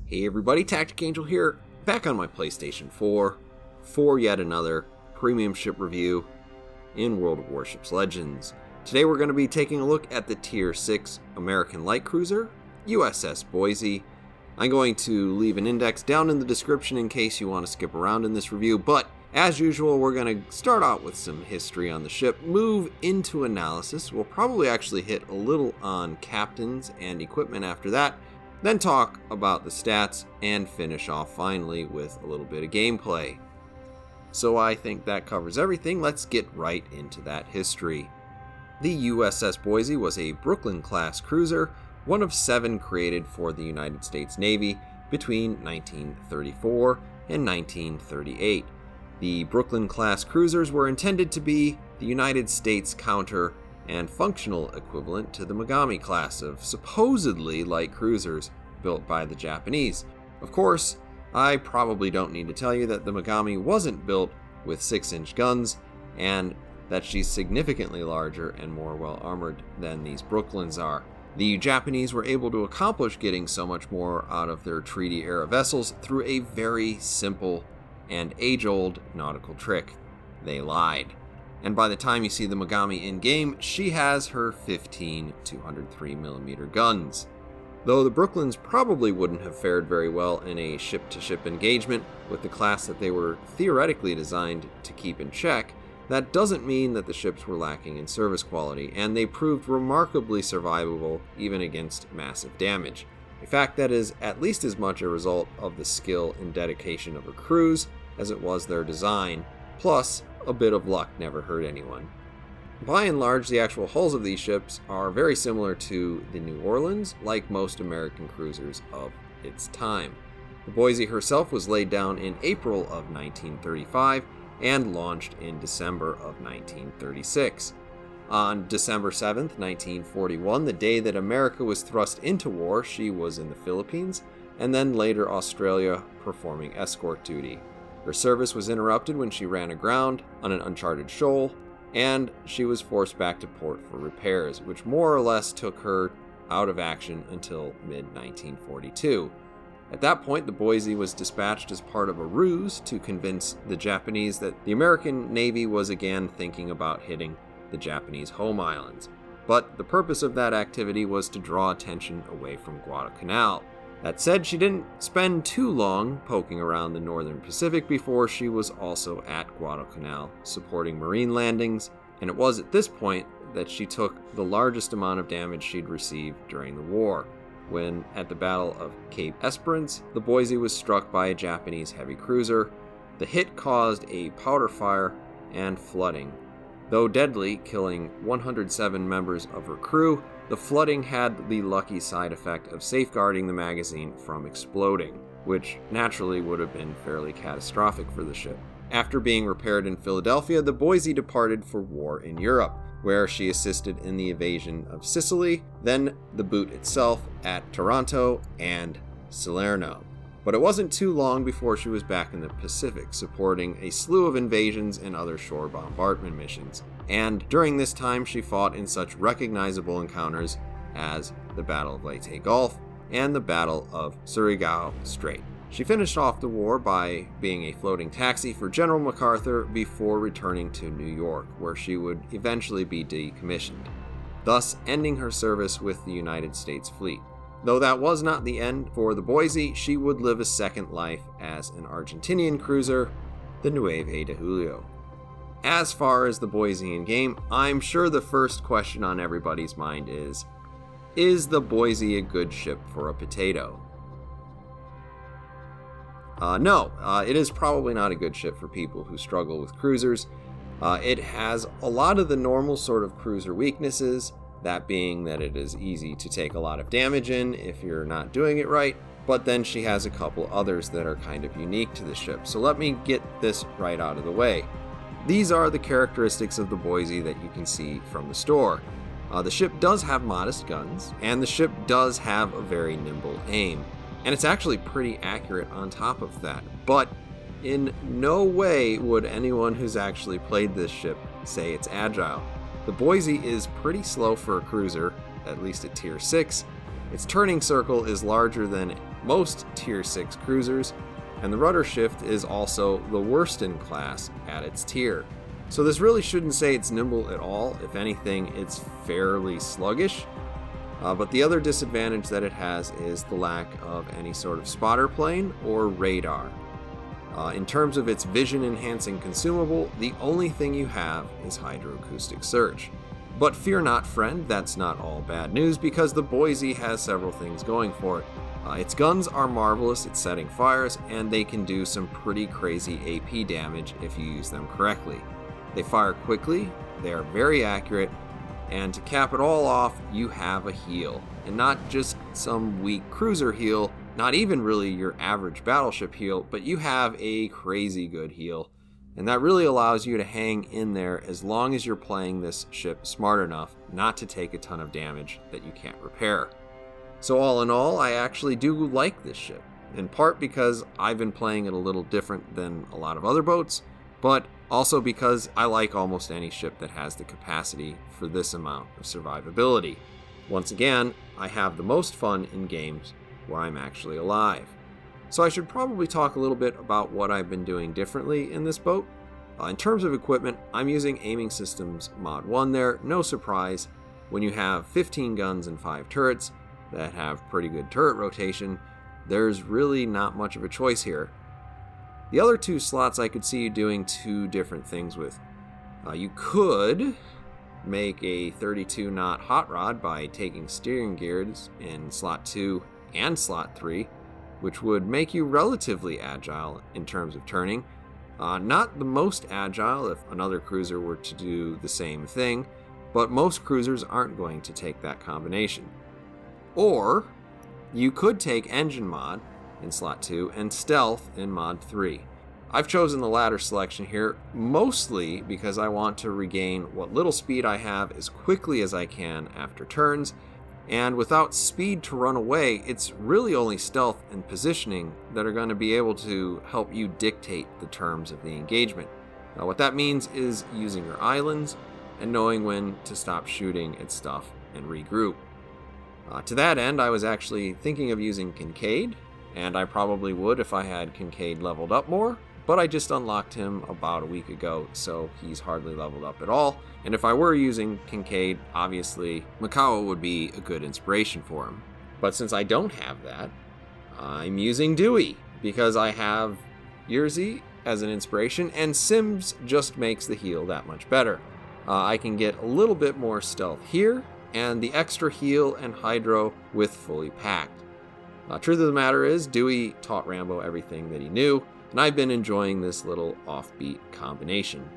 Hey everybody, Tactic Angel here, back on my PlayStation 4 for yet another premium ship review in World of Warships Legends. Today we're going to be taking a look at the Tier 6 American light cruiser, USS Boise. I'm going to leave an index down in the description in case you want to skip around in this review, but as usual we're going to start out with some history on the ship, move into analysis. We'll probably actually hit a little on captains and equipment after that, then talk about the stats, and finish off finally with a little bit of gameplay. So I think that covers everything. Let's get right into that history. The USS Boise was a Brooklyn-class cruiser, one of 7 created for the United States Navy between 1934 and 1938. The Brooklyn-class cruisers were intended to be the United States counter and functional equivalent to the Megami class of supposedly light cruisers built by the Japanese. Of course, I probably don't need to tell you that the Megami wasn't built with 6-inch guns, and that she's significantly larger and more well-armored than these Brooklyns are. The Japanese were able to accomplish getting so much more out of their treaty-era vessels through a very simple and age-old nautical trick. They lied. And by the time you see the Megami in-game, she has her 15 203mm guns. Though the Brooklyns probably wouldn't have fared very well in a ship-to-ship engagement with the class that they were theoretically designed to keep in check, that doesn't mean that the ships were lacking in service quality, and they proved remarkably survivable even against massive damage. A fact that is at least as much a result of the skill and dedication of her crews as it was their design, plus a bit of luck never hurt anyone. By and large, the actual hulls of these ships are very similar to the New Orleans, like most American cruisers of its time. The Boise herself was laid down in April of 1935 and launched in December of 1936. On December 7th, 1941, the day that America was thrust into war, she was in the Philippines, and then later Australia, performing escort duty. Her service was interrupted when she ran aground on an uncharted shoal, and she was forced back to port for repairs, which more or less took her out of action until mid-1942. At that point, the Boise was dispatched as part of a ruse to convince the Japanese that the American Navy was again thinking about hitting the Japanese home islands. But the purpose of that activity was to draw attention away from Guadalcanal. That said, she didn't spend too long poking around the northern Pacific before she was also at Guadalcanal supporting marine landings, and it was at this point that she took the largest amount of damage she'd received during the war, when at the Battle of Cape Esperance, the Boise was struck by a Japanese heavy cruiser. The hit caused a powder fire and flooding. Though deadly, killing 107 members of her crew, the flooding had the lucky side effect of safeguarding the magazine from exploding, which naturally would have been fairly catastrophic for the ship. After being repaired in Philadelphia, the Boise departed for war in Europe, where she assisted in the invasion of Sicily, then the boot itself at Taranto and Salerno. But it wasn't too long before she was back in the Pacific, supporting a slew of invasions and other shore bombardment missions. And during this time, she fought in such recognizable encounters as the Battle of Leyte Gulf and the Battle of Surigao Strait. She finished off the war by being a floating taxi for General MacArthur before returning to New York, where she would eventually be decommissioned, thus ending her service with the United States fleet. Though that was not the end for the Boise, she would live a second life as an Argentinian cruiser, the Nueve de Julio. As far as the Boise in game, I'm sure the first question on everybody's mind is the Boise a good ship for a potato? No, it is probably not a good ship for people who struggle with cruisers. It has a lot of the normal sort of cruiser weaknesses, that being that it is easy to take a lot of damage in if you're not doing it right, but then she has a couple others that are kind of unique to the ship. So let me get this right out of the way. These are the characteristics of the Boise that you can see from the store. The ship does have modest guns, and the ship does have a very nimble aim. And it's actually pretty accurate on top of that. But in no way would anyone who's actually played this ship say it's agile. The Boise is pretty slow for a cruiser, at least at Tier 6. Its turning circle is larger than most Tier 6 cruisers, and the rudder shift is also the worst in class at its tier. So this really shouldn't say it's nimble at all. If anything, it's fairly sluggish. But the other disadvantage that it has is the lack of any sort of spotter plane or radar. In terms of its vision enhancing consumable, the only thing you have is hydroacoustic search. But fear not, friend, that's not all bad news, because the Boise has several things going for it. Its guns are marvelous at setting fires, and they can do some pretty crazy AP damage if you use them correctly. They fire quickly, they are very accurate, and to cap it all off, you have a heal. And not just some weak cruiser heal, not even really your average battleship heal, but you have a crazy good heal. And that really allows you to hang in there as long as you're playing this ship smart enough not to take a ton of damage that you can't repair. So all in all, I actually do like this ship, in part because I've been playing it a little different than a lot of other boats, but also because I like almost any ship that has the capacity for this amount of survivability. Once again, I have the most fun in games where I'm actually alive. So I should probably talk a little bit about what I've been doing differently in this boat. In terms of equipment, I'm using Aiming Systems Mod 1 there, no surprise. When you have 15 guns and 5 turrets that have pretty good turret rotation, there's really not much of a choice here. The other 2 slots I could see you doing 2 different things with. You could make a 32 knot hot rod by taking steering gears in slot 2 and slot 3, which would make you relatively agile in terms of turning. Not the most agile if another cruiser were to do the same thing, but most cruisers aren't going to take that combination. Or you could take engine mod in slot 2 and stealth in mod 3. I've chosen the latter selection here mostly because I want to regain what little speed I have as quickly as I can after turns, and without speed to run away, it's really only stealth and positioning that are going to be able to help you dictate the terms of the engagement. Now, what that means is using your islands and knowing when to stop shooting at stuff and regroup. To that end, I was actually thinking of using Kincaid, and I probably would if I had Kincaid leveled up more, but I just unlocked him about a week ago, so he's hardly leveled up at all. And if I were using Kincaid, obviously Makawa would be a good inspiration for him. But since I don't have that, I'm using Dewey, because I have Yerzy as an inspiration, and Sims just makes the heal that much better. I can get a little bit more stealth here, and the extra heal and hydro with fully packed. Truth of the matter is, Dewey taught Rambo everything that he knew, and I've been enjoying this little offbeat combination.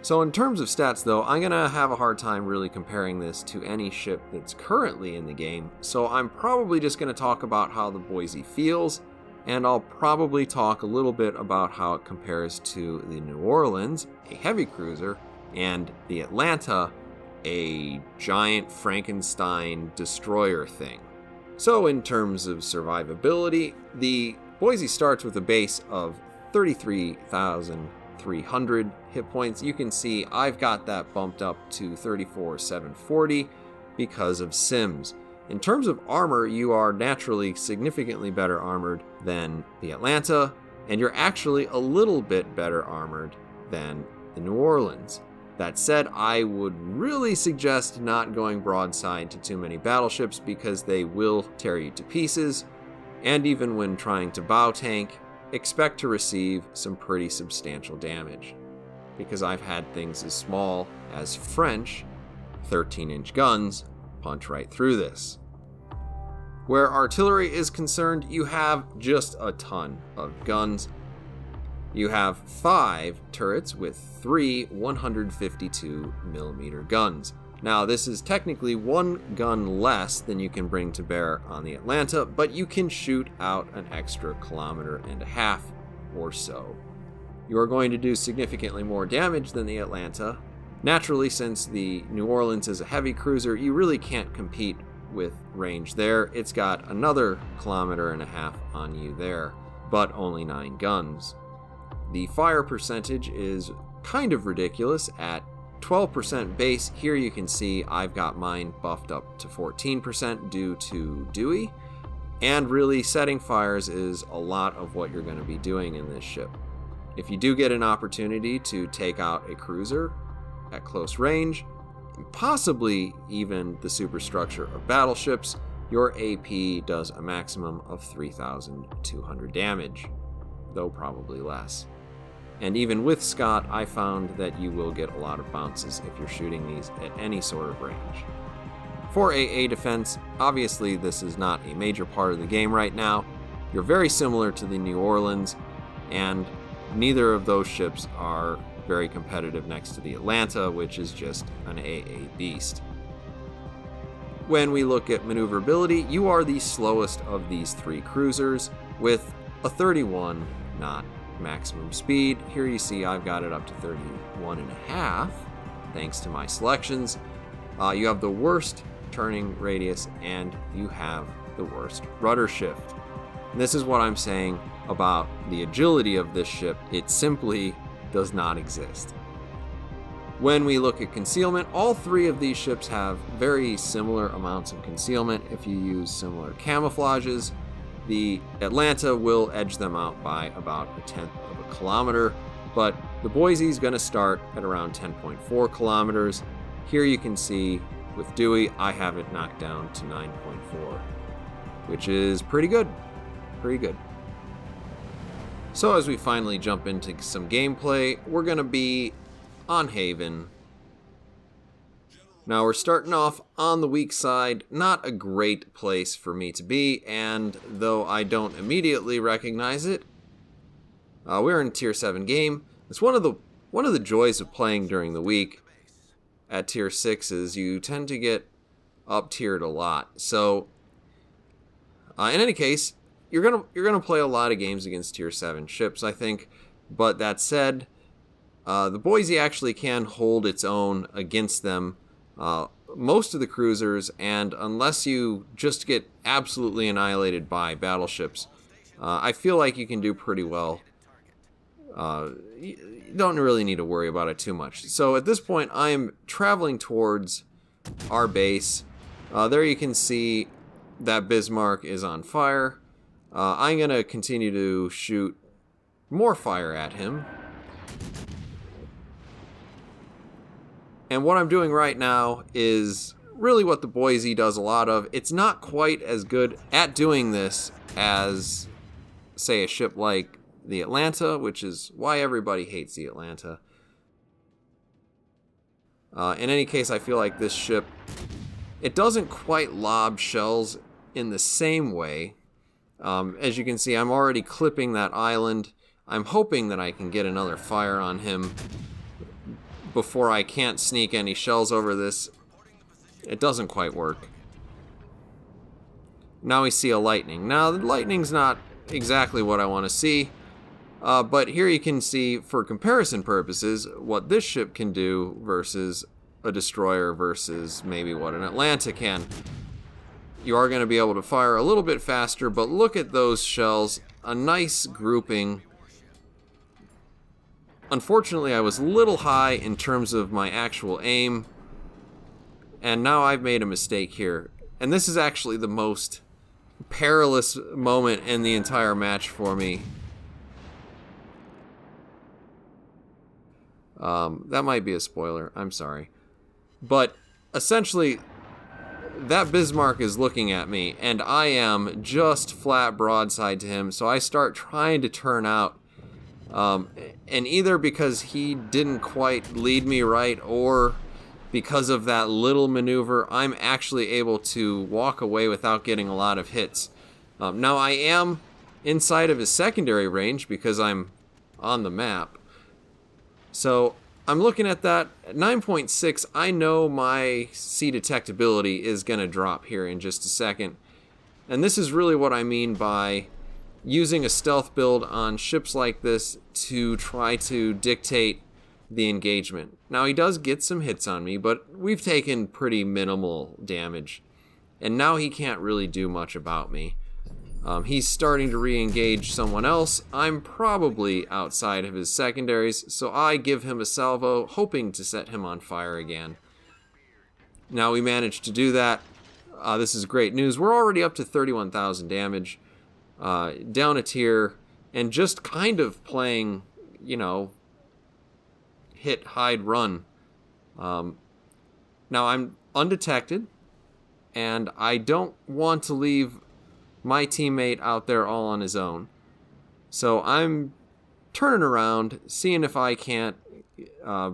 So in terms of stats though, I'm going to have a hard time really comparing this to any ship that's currently in the game, so I'm probably just going to talk about how the Boise feels, and I'll probably talk a little bit about how it compares to the New Orleans, a heavy cruiser, and the Atlanta, a giant Frankenstein destroyer thing. So in terms of survivability, the Boise starts with a base of 33,300 hit points. You can see I've got that bumped up to 34,740 because of Sims. In terms of armor, you are naturally significantly better armored than the Atlanta, and you're actually a little bit better armored than the New Orleans. That said, I would really suggest not going broadside to too many battleships because they will tear you to pieces, and even when trying to bow tank, expect to receive some pretty substantial damage, because I've had things as small as French 13-inch guns punch right through this. Where artillery is concerned, you have just a ton of guns. You have 5 turrets with 3 152mm guns. Now, this is technically 1 gun less than you can bring to bear on the Atlanta, but you can shoot out an extra 1.5 kilometers or so. You are going to do significantly more damage than the Atlanta. Naturally, since the New Orleans is a heavy cruiser, you really can't compete with range there. It's got another 1.5 kilometers on you there, but only 9 guns. The fire percentage is kind of ridiculous at 12% base. Here you can see I've got mine buffed up to 14% due to Dewey. And really, setting fires is a lot of what you're going to be doing in this ship. If you do get an opportunity to take out a cruiser at close range, possibly even the superstructure of battleships, your AP does a maximum of 3,200 damage, though probably less. And even with Scott, I found that you will get a lot of bounces if you're shooting these at any sort of range. For AA defense, obviously this is not a major part of the game right now. You're very similar to the New Orleans, and neither of those ships are very competitive next to the Atlanta, which is just an AA beast. When we look at maneuverability, you are the slowest of these three cruisers with a 31 knot maximum speed. Here you see I've got it up to 31.5 thanks to my selections. You have the worst turning radius and you have the worst rudder shift. And this is what I'm saying about the agility of this ship. It simply does not exist. When we look at concealment, all three of these ships have very similar amounts of concealment if you use similar camouflages. The Atlanta will edge them out by about 1/10 of a kilometer, but the Boise is going to start at around 10.4 kilometers. Here you can see with Dewey, I have it knocked down to 9.4, which is pretty good. Pretty good. So as we finally jump into some gameplay, we're going to be on Haven. Now we're starting off on the weak side, not a great place for me to be, and though I don't immediately recognize it, we're in a Tier 7 game. It's one of the joys of playing during the week at Tier 6 is you tend to get up-tiered a lot. So in any case, you're gonna play a lot of games against Tier 7 ships, I think. But that said, the Boise actually can hold its own against them. Most of the cruisers, and unless you just get absolutely annihilated by battleships, I feel like you can do pretty well. You don't really need to worry about it too much. So at this point, I am traveling towards our base. There you can see that Bismarck is on fire. I'm going to continue to shoot more fire at him. And what I'm doing right now is really what the Boise does a lot of. It's not quite as good at doing this as, say, a ship like the Atlanta, which is why everybody hates the Atlanta. In any case, I feel like this ship, it doesn't quite lob shells in the same way. As you can see, I'm already clipping that island. I'm hoping that I can get another fire on him before I can't sneak any shells over this. It doesn't quite work. Now we see a lightning. Now, the lightning's not exactly what I want to see, but here you can see, for comparison purposes, what this ship can do versus a destroyer versus maybe what an Atlanta can. You are going to be able to fire a little bit faster, but look at those shells. A nice grouping. Unfortunately, I was a little high in terms of my actual aim, and now I've made a mistake here. And this is actually the most perilous moment in the entire match for me. That might be a spoiler. I'm sorry. But essentially, that Bismarck is looking at me, and I am just flat broadside to him, so I start trying to turn out. And either because he didn't quite lead me right, or because of that little maneuver, I'm actually able to walk away without getting a lot of hits. Now I am inside of his secondary range because I'm on the map. So I'm looking at that. At 9.6, I know my sea detectability is going to drop here in just a second. And this is really what I mean by using a stealth build on ships like this to try to dictate the engagement. Now, he does get some hits on me, but we've taken pretty minimal damage. And now he can't really do much about me. He's starting to re-engage someone else. I'm probably outside of his secondaries, so I give him a salvo, hoping to set him on fire again. Now we managed to do that. this is great news. We're already up to 31,000 damage, down a tier, and just kind of playing, you know, hit, hide, run. Now I'm undetected, and I don't want to leave my teammate out there all on his own. So I'm turning around, seeing if I can't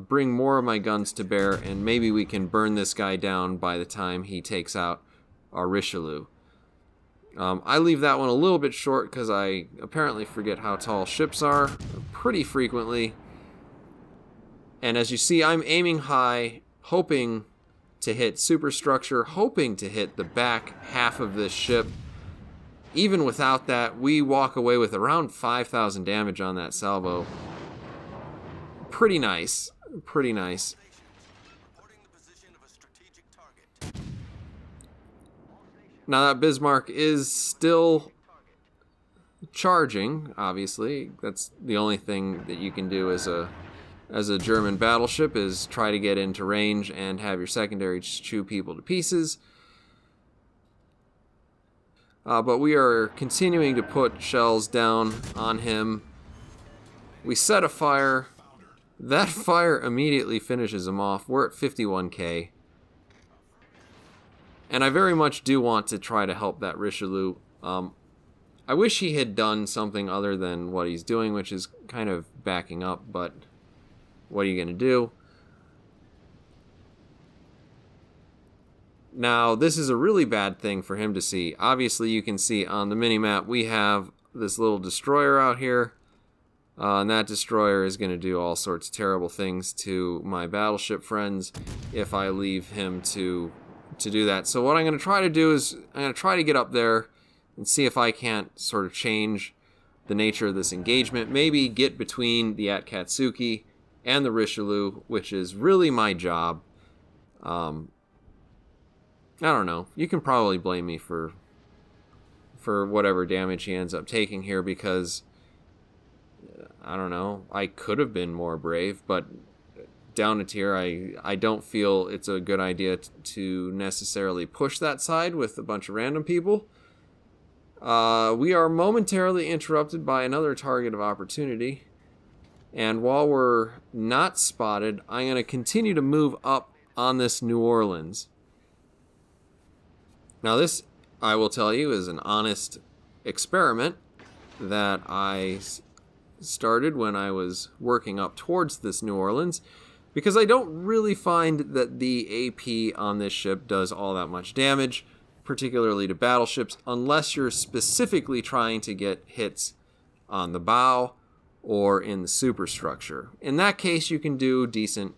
bring more of my guns to bear, and maybe we can burn this guy down by the time he takes out our Richelieu. I leave that one a little bit short because I apparently forget how tall ships are pretty frequently. And as you see, I'm aiming high, hoping to hit superstructure, hoping to hit the back half of this ship. Even without that, we walk away with around 5,000 damage on that salvo. Pretty nice. Pretty nice. Now that Bismarck is still charging, obviously. That's the only thing that you can do as a German battleship, is try to get into range and have your secondary chew people to pieces. But we are continuing to put shells down on him. We set a fire. That fire immediately finishes him off. We're at 51k. And I very much do want to try to help that Richelieu. I wish he had done something other than what he's doing, which is kind of backing up, but what are you going to do? Now, this is a really bad thing for him to see. Obviously, you can see on the minimap we have this little destroyer out here. And that destroyer is going to do all sorts of terrible things to my battleship friends if I leave him to do that. So what I'm going to try to do is I'm going to try to get up there and see if I can't sort of change the nature of this engagement. Maybe get between the Akatsuki and the Richelieu, which is really my job. I don't know. You can probably blame me for whatever damage he ends up taking here, because I don't know. I could have been more brave, but down a tier, I don't feel it's a good idea to necessarily push that side with a bunch of random people. We are momentarily interrupted by another target of opportunity. And while we're not spotted, I'm going to continue to move up on this New Orleans. Now this, I will tell you, is an honest experiment that I started when I was working up towards this New Orleans, because I don't really find that the AP on this ship does all that much damage, particularly to battleships, unless you're specifically trying to get hits on the bow or in the superstructure. In that case, you can do decent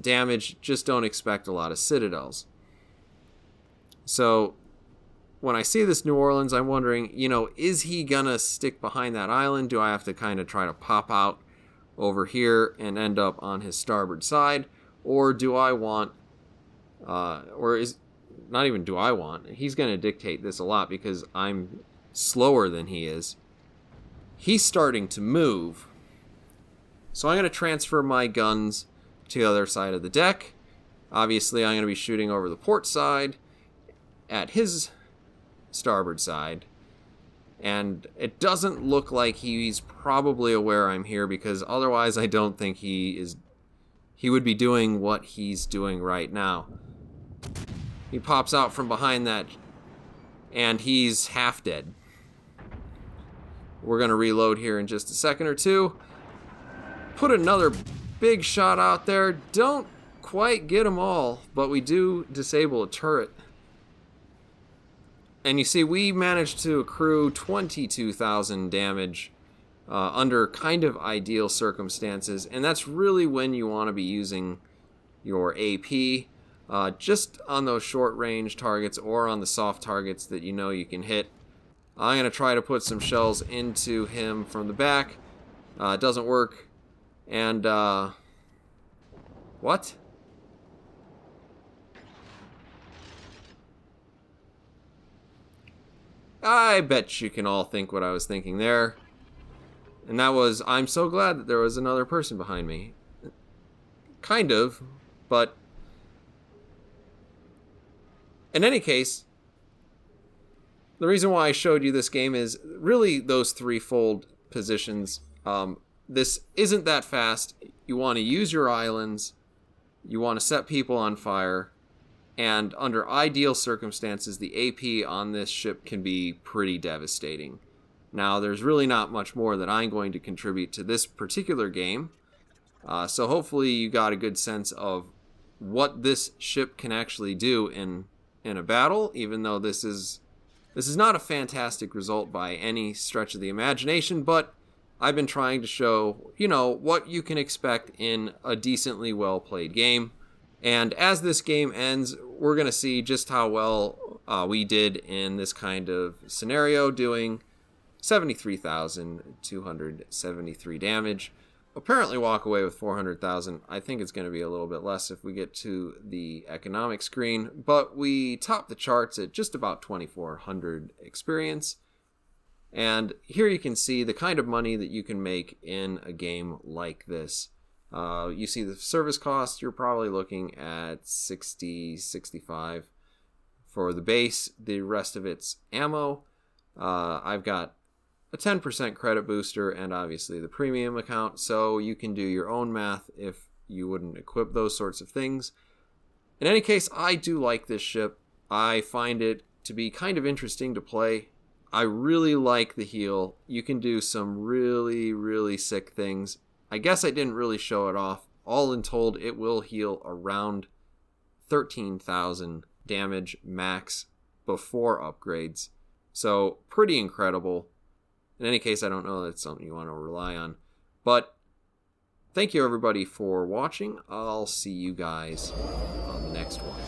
damage, just don't expect a lot of citadels. So when I see this New Orleans, I'm wondering, is he gonna stick behind that island? Do I have to kind of try to pop out over here and end up on his starboard side? Or do I want, not even do I want, he's gonna dictate this a lot because I'm slower than he is. He's starting to move. So I'm gonna transfer my guns to the other side of the deck. Obviously, I'm gonna be shooting over the port side at his starboard side, and it doesn't look like he's probably aware I'm here, because otherwise I don't think he would be doing what he's doing right now. He pops out from behind that, and he's half dead. We're gonna reload here in just a second or two. Put another big shot out there. Don't quite get them all, but we do disable a turret. And you see, we managed to accrue 22,000 damage under kind of ideal circumstances, and that's really when you want to be using your AP, just on those short-range targets or on the soft targets that you know you can hit. I'm going to try to put some shells into him from the back. It doesn't work. And, what? I bet you can all think what I was thinking there. And that was, I'm so glad that there was another person behind me. Kind of, but In any case, the reason why I showed you this game is really those threefold positions. This isn't that fast. You want to use your islands, you want to set people on fire, and under ideal circumstances, the AP on this ship can be pretty devastating. Now, there's really not much more that I'm going to contribute to this particular game, so hopefully you got a good sense of what this ship can actually do in a battle, even though this is not a fantastic result by any stretch of the imagination, but I've been trying to show, what you can expect in a decently well-played game. And as this game ends, we're going to see just how well we did in this kind of scenario, doing 73,273 damage. Apparently walk away with 400,000. I think it's going to be a little bit less if we get to the economic screen, but we topped the charts at just about 2,400 experience. And here you can see the kind of money that you can make in a game like this. You see the service cost, you're probably looking at 60, 65 for the base. The rest of it's ammo. I've got a 10% credit booster and obviously the premium account, so you can do your own math if you wouldn't equip those sorts of things. In any case, I do like this ship. I find it to be kind of interesting to play. I really like the heal. You can do some really, really sick things. I guess I didn't really show it off. All in told, it will heal around 13,000 damage max before upgrades. So, pretty incredible. In any case, I don't know that's something you want to rely on. But, thank you everybody for watching. I'll see you guys on the next one.